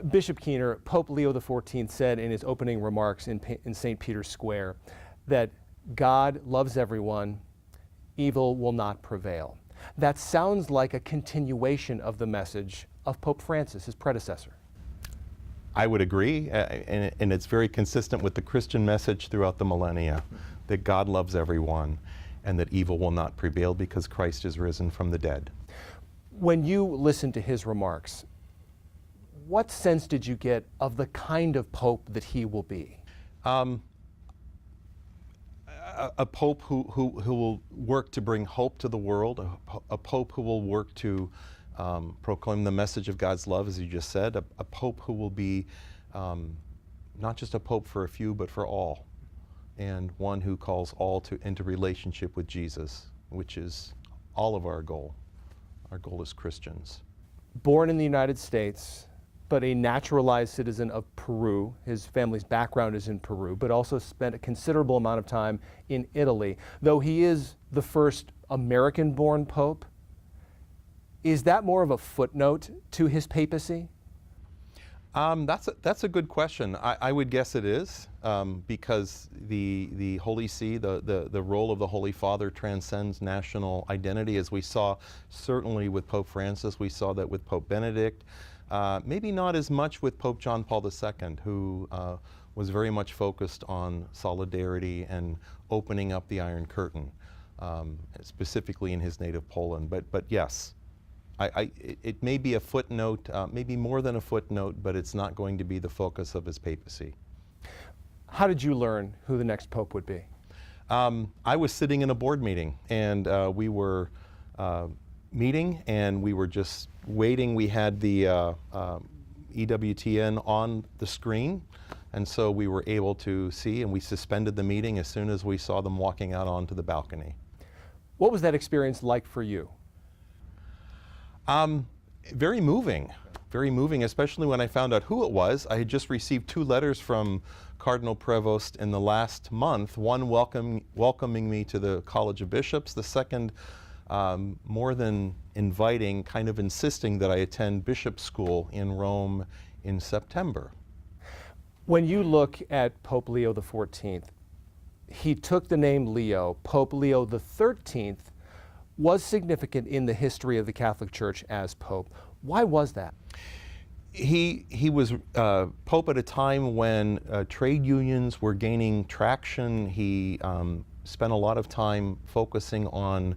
Bishop Keehner, Pope Leo XIV said in his opening remarks in St. Peter's Square that God loves everyone, evil will not prevail. That sounds like a continuation of the message of Pope Francis, his predecessor. I would agree, and it's very consistent with the Christian message throughout the millennia, that God loves everyone and that evil will not prevail because Christ is risen from the dead. When you listened to his remarks, what sense did you get of the kind of pope that he will be? A pope who will work to bring hope to the world, a pope who will work to proclaim the message of God's love, as you just said, a pope who will be not just a pope for a few, but for all, and one who calls all into relationship with Jesus, which is all of our goal as Christians. Born in the United States, but a naturalized citizen of Peru. His family's background is in Peru, but also spent a considerable amount of time in Italy. Though he is the first American-born pope, is that more of a footnote to his papacy? That's a good question. I would guess it is, because the Holy See, the role of the Holy Father transcends national identity, as we saw certainly with Pope Francis. We saw that with Pope Benedict. Maybe not as much with Pope John Paul II, who was very much focused on solidarity and opening up the Iron Curtain, specifically in his native Poland. But yes, it may be a footnote, maybe more than a footnote, but it's not going to be the focus of his papacy. How did you learn who the next pope would be? I was sitting in a board meeting, and we were meeting, and we were just waiting. We had the EWTN on the screen, and so we were able to see, and we suspended the meeting as soon as we saw them walking out onto the balcony. What was that experience like for you? Very moving, especially when I found out who it was. I had just received 2 letters from Cardinal Prevost in the last month, one welcoming me to the College of Bishops, the second more than inviting, kind of insisting that I attend bishop school in Rome in September. When you look at Pope Leo XIV, he took the name Leo. Pope Leo XIII was significant in the history of the Catholic Church as Pope. Why was that? He was Pope at a time when trade unions were gaining traction. He spent a lot of time focusing on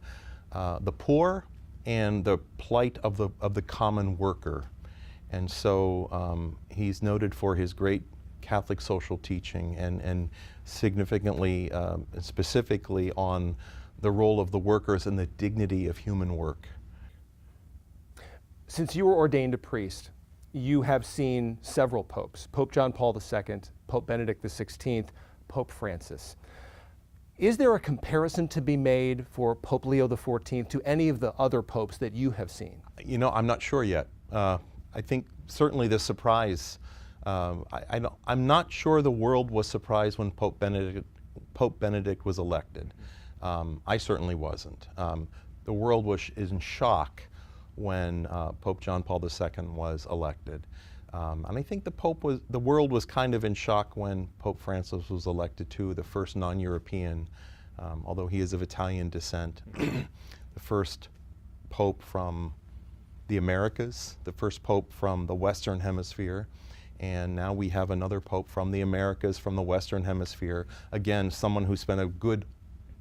the poor and the plight of the common worker. And so he's noted for his great Catholic social teaching and significantly, specifically on the role of the workers and the dignity of human work. Since you were ordained a priest, you have seen several popes, Pope John Paul II, Pope Benedict XVI, Pope Francis. Is there a comparison to be made for Pope Leo XIV to any of the other popes that you have seen? You know, I'm not sure yet. I think certainly the surprise, I'm not sure the world was surprised when Pope Benedict was elected. I certainly wasn't. The world is in shock when Pope John Paul II was elected. And I think the world was kind of in shock when Pope Francis was elected too, the first non-European, although he is of Italian descent, the first Pope from the Americas, the first Pope from the Western Hemisphere, and now we have another Pope from the Americas, from the Western Hemisphere. Again, someone who spent a good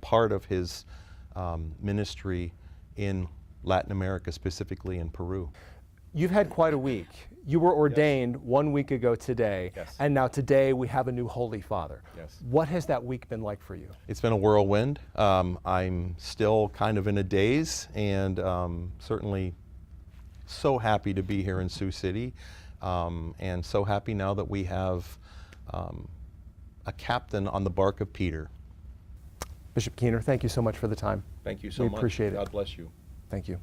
part of his ministry in Latin America, specifically in Peru. You've had quite a week. You were ordained 1 week ago today, yes. And now today we have a new Holy Father. Yes. What has that week been like for you? It's been a whirlwind. I'm still kind of in a daze, and certainly so happy to be here in Sioux City, and so happy now that we have a captain on the bark of Peter. Bishop Keehner, thank you so much for the time. Thank you so much. We appreciate it. God bless you. Thank you.